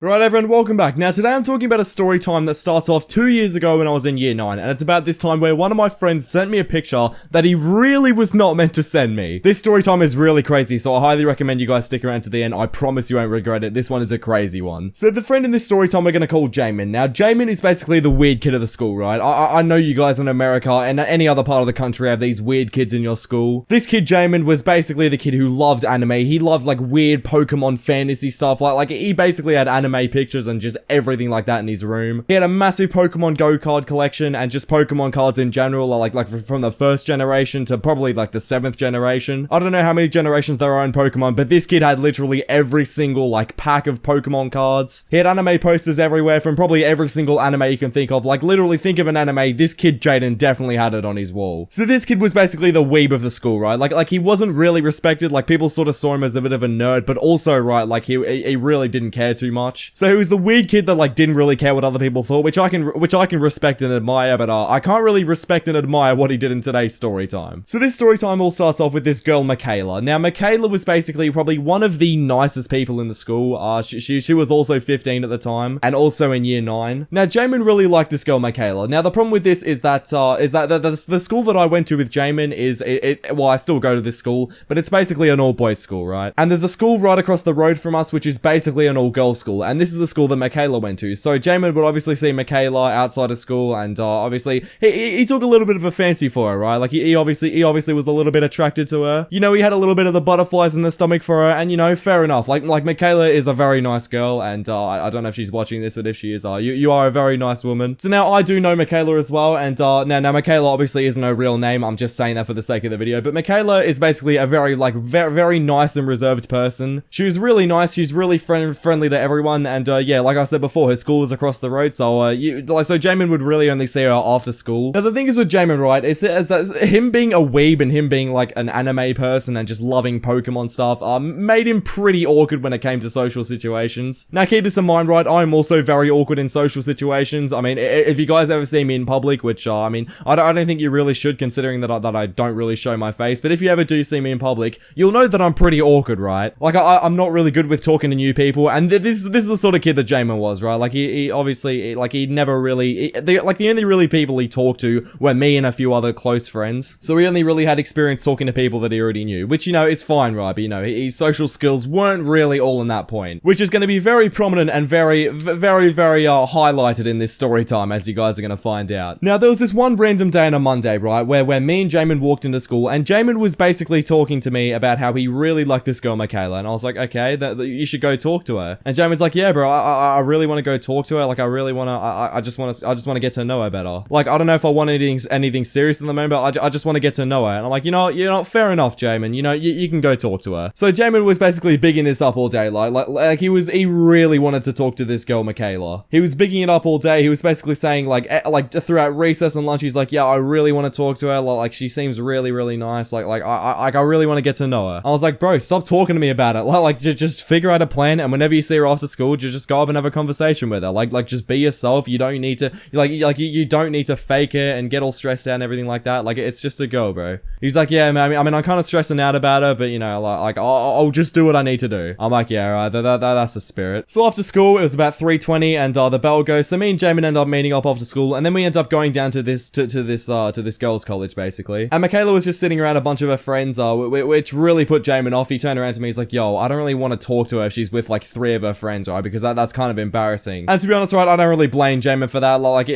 Right everyone, welcome back. Now today I'm talking about a story time that starts off 2 years ago when I was in year 9, and it's about this time where one of my friends sent me a picture that he really was not meant to send me. This story time is really crazy, so I highly recommend you guys stick around to the end. I promise you won't regret it. This one is a crazy one. So the friend in this story time we're gonna call Jaymen. Now Jaymen is basically the weird kid of the school, right? I know you guys in America and any other part of the country have these weird kids in your school. This kid Jaymen was basically the kid who loved anime. He loved like weird Pokemon fantasy stuff, like he basically had anime pictures and just everything like that in his room. He had a massive Pokemon Go card collection and just Pokemon cards in general, like from the first generation to probably like the 7th generation. I don't know how many generations there are in Pokemon, but this kid had literally every single like pack of Pokemon cards. He had anime posters everywhere from probably every single anime you can think of. Like literally think of an anime, this kid Jaden definitely had it on his wall. So this kid was basically the weeb of the school, right? Like he wasn't really respected, like people sort of saw him as a bit of a nerd, but also, right, like he really didn't care too much. So he was the weird kid that like didn't really care what other people thought, which I can respect and admire, but I can't really respect and admire what he did in today's story time. So this story time all starts off with this girl Michaela. Now Michaela was basically probably one of the nicest people in the school. She was also 15 at the time and also in year 9. Now Jaymen really liked this girl Michaela. Now the problem with this is that the school that I went to with Jaymen is well, I still go to this school, but it's basically an all boys school, right? And there's a school right across the road from us which is basically an all girls school, and this is the school that Michaela went to. So Jaymen would obviously see Michaela outside of school, and obviously he took a little bit of a fancy for her, right? Like he obviously was a little bit attracted to her. You know, he had a little bit of the butterflies in the stomach for her, and you know, fair enough. Like Michaela is a very nice girl, and I don't know if she's watching this, but if she is, you are a very nice woman. So now I do know Michaela as well, and now Michaela obviously is no real name. I'm just saying that for the sake of the video, but Michaela is basically a very very nice and reserved person. She was really nice. She's really friendly to everyone, and yeah, like I said before, her school was across the road, so so Jaymen would really only see her after school. Now the thing is with Jaymen, right, is that him being a weeb and him being like an anime person and just loving Pokemon stuff made him pretty awkward when it came to social situations. Now keep this in mind, right, I'm also very awkward in social situations. I mean, if you guys ever see me in public, which I mean, I don't think you really should, considering that I don't really show my face, but if you ever do see me in public, you'll know that I'm pretty awkward, right? Like I'm not really good with talking to new people, and this is the sort of kid that Jaymen was, right? Like he obviously, like he never really, the only really people he talked to were me and a few other close friends. So he only really had experience talking to people that he already knew, which, you know, is fine, right? But you know, his social skills weren't really all in that point, which is going to be very prominent and very highlighted in this story time, as you guys are going to find out. Now there was this one random day on a Monday, right, where me and Jaymen walked into school, and Jaymen was basically talking to me about how he really liked this girl Michaela, and I was like, okay, you should go talk to her. And Jaymen's like, yeah, bro, I really want to go talk to her. Like I really want to, I just want to get to know her better. Like I don't know if I want anything serious in the moment, but I just want to get to know her. And I'm like, you know, fair enough, Jaymen. You know, you can go talk to her. So Jaymen was basically bigging this up all day. Like he really wanted to talk to this girl Michaela. He was bigging it up all day. He was basically saying like throughout recess and lunch, he's like, yeah, I really want to talk to her. Like she seems really nice. Like I really want to get to know her. I was like, bro, stop talking to me about it. Like just figure out a plan, and whenever you see her after school, just go up and have a conversation with her. Like just be yourself. You don't need to you don't need to fake it and get all stressed out and everything like that. Like it's just a girl, bro. He's like, yeah, man, I mean I'm kind of stressing out about her, but you know, like I'll just do what I need to do. I'm like, yeah, right, that's the spirit. So after school, it was about 3:20, and the bell goes. So me and Jaymen end up meeting up after school, and then we end up going down to this girls' college basically. And Michaela was just sitting around a bunch of her friends, which really put Jaymen off. He turned around to me, he's like, yo, I don't really want to talk to her if she's with like 3 of her friends, right? Because that's kind of embarrassing. And to be honest, right, I don't really blame Jaymen for that. Like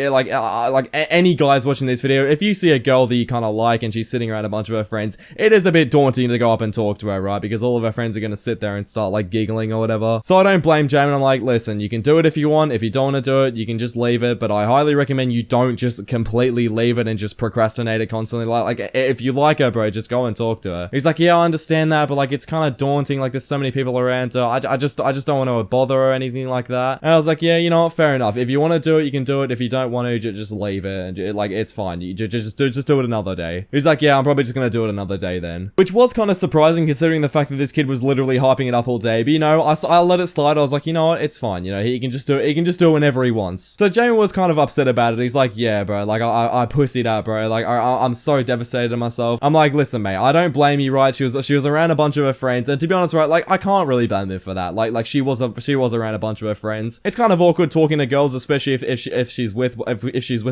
any guys watching this video, if you see a girl that you kind of like and she's sitting around a bunch of her friends, it is a bit daunting to go up and talk to her, right? Because all of her friends are going to sit there and start like giggling or whatever. So I don't blame Jaymen. I'm like, listen, you can do it if you want. If you don't want to do it, you can just leave it. But I highly recommend you don't just completely leave it and just procrastinate it constantly. Like if you like her, bro, just go and talk to her. He's like, yeah, I understand that, but like it's kind of daunting. Like there's so many people around. I just don't want to bother her or anything like that. And I was like, yeah, you know what, fair enough. If you want to do it, you can do it. If you don't want to, just leave it, and like it's fine. You just do it another day. He's like, yeah, I'm probably just gonna do it another day then, which was kind of surprising considering the fact that this kid was literally hyping it up all day. But you know, I let it slide. I was like, you know what, it's fine. You know, he can just do it. He can just do it whenever he wants. So Jaymen was kind of upset about it. He's like, yeah, bro, like I pussied out, bro. Like I'm so devastated in myself. I'm like, listen, mate, I don't blame you, right? She was around a bunch of her friends, and to be honest, right, like I can't really blame her for that. Like she was a tells around a bunch of her friends. It's kind of awkward talking to girls, especially if she's with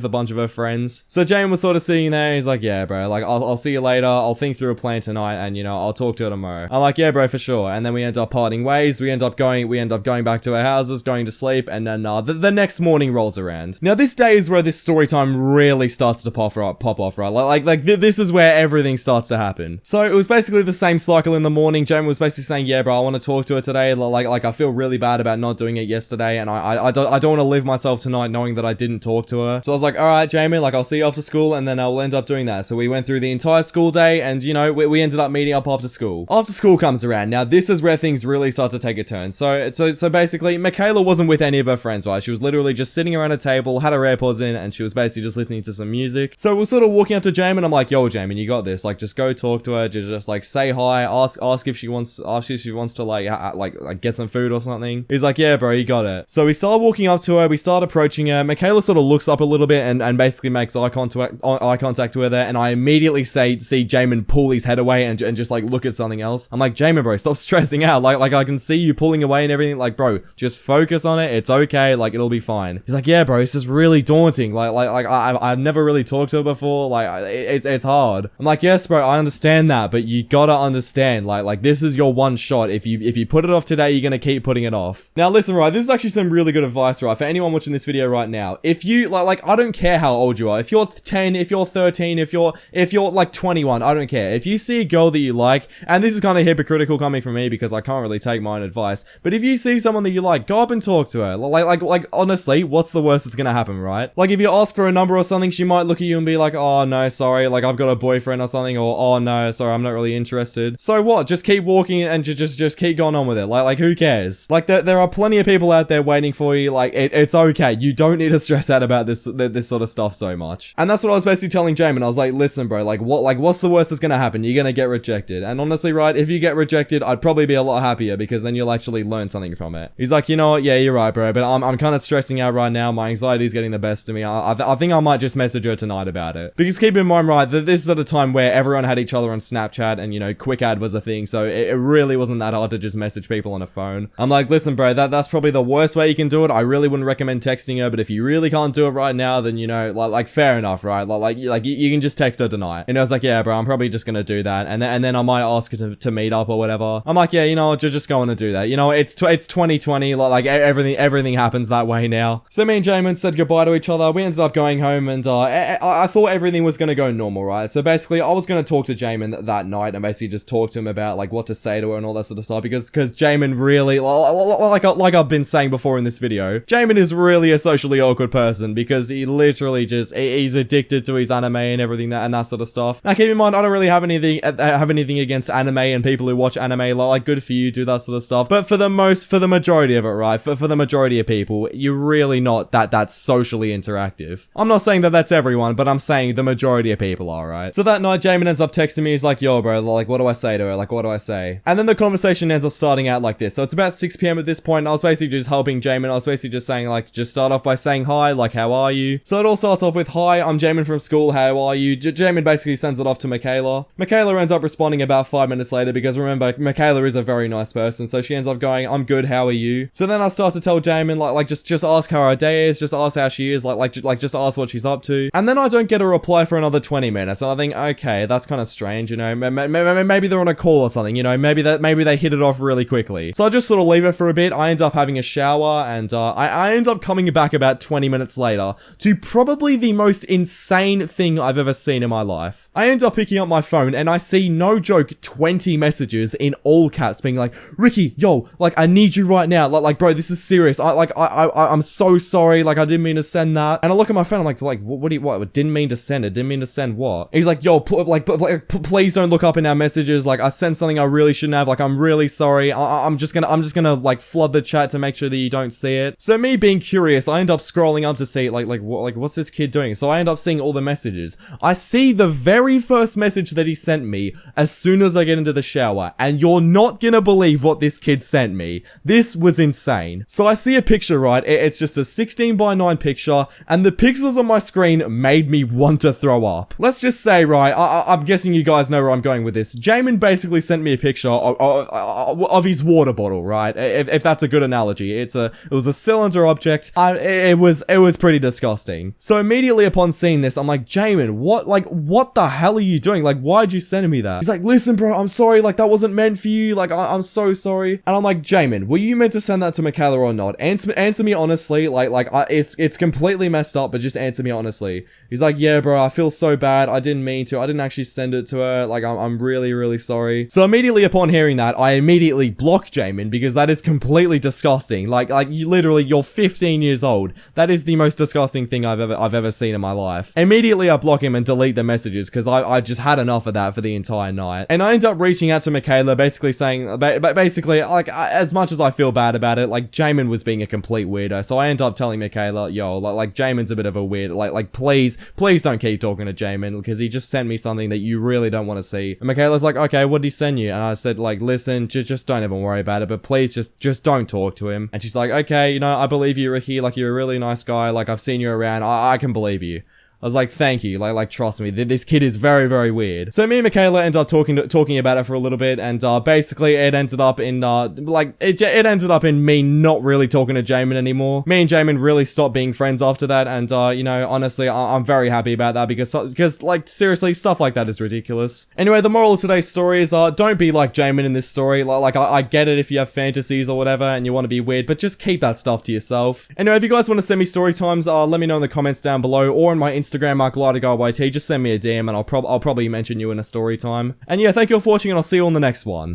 a bunch of her friends. So Jaymen was sort of sitting there. He's like, yeah, bro, like I'll see you later. I'll think through a plan tonight, and you know, I'll talk to her tomorrow. I'm like, yeah, bro, for sure. And then we end up parting ways. We end up going back to our houses, going to sleep, and then the next morning rolls around. Now this day is where this story time really starts to pop off, right? Like this is where everything starts to happen. So it was basically the same cycle in the morning. Jaymen was basically saying, yeah, bro, I want to talk to her today. Like I feel really bad about not doing it yesterday, and I don't want to live myself tonight knowing that I didn't talk to her. So I was like, all right, Jaymen, like I'll see you after school, and then I'll end up doing that. So we went through the entire school day, and you know, we ended up meeting up after school. After school comes around. Now this is where things really start to take a turn. So basically, Michaela wasn't with any of her friends, right? She was literally just sitting around a table, had her AirPods in, and she was basically just listening to some music. So we're sort of walking up to Jaymen. I'm like, yo, Jaymen, you got this. Like, just go talk to her. Just like say hi. Ask if she wants to like get some food or something. He's like, yeah, bro, you got it. So we start walking up to her. We start approaching her. Michaela sort of looks up a little bit and basically makes eye contact with her. And I immediately see Jaymen pull his head away and just like look at something else. I'm like, Jaymen, bro, stop stressing out. Like I can see you pulling away and everything. Like, bro, just focus on it. It's okay. Like, it'll be fine. He's like, yeah, bro, this is really daunting. Like I've never really talked to her before. Like, it's hard. I'm like, yes, bro, I understand that, but you gotta understand, like this is your one shot. If you put it off today, you're gonna keep putting it off. Now, listen, right, this is actually some really good advice, right, for anyone watching this video right now. If you, like, I don't care how old you are. If you're 10, if you're 13, if you're like 21, I don't care. If you see a girl that you like, and this is kind of hypocritical coming from me because I can't really take my own advice, but if you see someone that you like, go up and talk to her. Like honestly, what's the worst that's gonna happen, right? Like, if you ask for a number or something, she might look at you and be like, oh no, sorry, like I've got a boyfriend or something, or oh no, sorry, I'm not really interested. So what? Just keep walking and just keep going on with it. Like who cares? Like there are plenty of people out there waiting for you. Like it's okay. You don't need to stress out about this sort of stuff so much. And that's what I was basically telling Jaymen. I was like, listen, bro, what's the worst that's gonna happen? You're gonna get rejected. And honestly, right, if you get rejected, I'd probably be a lot happier because then you'll actually learn something from it. He's like, you know what? Yeah, you're right, bro. But I'm kind of stressing out right now. My anxiety's getting the best of me. I think I might just message her tonight about it. Because keep in mind, right, that this is at a time where everyone had each other on Snapchat and, you know, quick ad was a thing. So it really wasn't that hard to just message people on a phone. I'm like, listen, bro, that's probably the worst way you can do it. I really wouldn't recommend texting her, but if you really can't do it right now, then, you know, like fair enough, right? Like you can just text her tonight. And I was like, yeah, bro, I'm probably just gonna do that. And then I might ask her to meet up or whatever. I'm like, yeah, you know, just going to do that. You know, it's 2020. Like everything happens that way now. So me and Jaymen said goodbye to each other. We ended up going home, and I thought everything was gonna go normal, right? So basically, I was gonna talk to Jaymen that night and basically just talk to him about like what to say to her and all that sort of stuff, because Jaymen really, like I've been saying before in this video, Jaymen is really a socially awkward person because he literally just he's addicted to his anime and everything that sort of stuff. Now keep in mind, I don't really have anything against anime and people who watch anime. Like, good for you, do that sort of stuff. But for the majority of it, right? For the majority of people, you're really not that socially interactive. I'm not saying that that's everyone, but I'm saying the majority of people are, right? So that night, Jaymen ends up texting me. He's like, yo, bro, like, what do I say to her? Like, what do I say? And then the conversation ends up starting out like this. So it's about 6 p.m. at this point, and I was basically just helping Jaymen. I was basically just saying, like, just start off by saying hi, like, how are you? So it all starts off with, hi, I'm Jaymen from school, how are you? Jaymen basically sends it off to Michaela. Michaela ends up responding about 5 minutes later, because remember, Michaela is a very nice person, so she ends up going, I'm good, how are you? So then I start to tell Jaymen, like just ask how her day is, just ask how she is, like just ask what she's up to. And then I don't get a reply for another 20 minutes, and I think, okay, that's kind of strange, you know, maybe they're on a call or something, you know, maybe they hit it off really quickly. So I just sort of leave it for a bit. I end up having a shower, and I end up coming back about 20 minutes later to probably the most insane thing I've ever seen in my life. I end up picking up my phone, and I see, no joke, 20 messages in all caps being like, Ricky, yo, like, I need you right now. Like, bro, this is serious. I'm so sorry. Like, I didn't mean to send that. And I look at my phone, I'm like, what? Didn't mean to send it. Didn't mean to send what? And he's like, yo, please don't look up in our messages. Like, I sent something I really shouldn't have. Like, I'm really sorry. I'm just gonna like flood the chat to make sure that you don't see it. So me being curious, I end up scrolling up to see what's this kid doing? So I end up seeing all the messages. I see the very first message that he sent me as soon as I get into the shower, and you're not gonna believe what this kid sent me. This was insane. So I see a picture, right? It's just a 16:9 picture, and the pixels on my screen made me want to throw up. Let's just say, right, I'm guessing you guys know where I'm going with this. Jaymen basically sent me a picture of his water bottle, right? If that's a good analogy. It was a cylinder object. It was pretty disgusting. So immediately upon seeing this, I'm like, Jaymen, what the hell are you doing? Like, why'd you send me that? He's like, listen, bro, I'm sorry. Like, that wasn't meant for you. Like, I'm so sorry. And I'm like, Jaymen, were you meant to send that to Michaela or not? Answer me honestly. It's completely messed up, but just answer me honestly. He's like, yeah, bro, I feel so bad. I didn't mean to. I didn't actually send it to her. Like, I'm really, really sorry. So immediately upon hearing that, I immediately block Jaymen because that is completely disgusting. Like you literally, you're 15 years old. That is the most disgusting thing I've ever seen in my life. Immediately I block him and delete the messages because I just had enough of that for the entire night. And I end up reaching out to Michaela, basically saying, basically, like, as much as I feel bad about it, like, Jaymen was being a complete weirdo. So I end up telling Michaela, yo, like Jaymen's a bit of a weird, like, please don't keep talking to Jaymen because he just sent me something that you really don't want to see. And Michaela's like, okay, what did he send you? And I said, like, listen, just don't even worry about it, but please just don't talk to him. And she's like, okay, you know, I believe you, Ricky, like, you're a really nice guy, like, I've seen you around, I can believe you. I was like, thank you, like trust me, this kid is very, very weird. So me and Michaela ended up talking about it for a little bit, and basically it ended up in it ended up in me not really talking to Jaymen anymore. Me and Jaymen really stopped being friends after that, and you know, honestly, I'm very happy about that because like, seriously, stuff like that is ridiculous. Anyway, the moral of today's story is don't be like Jaymen in this story. Like I get it if you have fantasies or whatever and you want to be weird, but just keep that stuff to yourself. Anyway, if you guys want to send me story times, let me know in the comments down below or on my Instagram, MarkLighterGuyYT. Just send me a DM and I'll probably mention you in a story time. And yeah, thank you all for watching and I'll see you on the next one.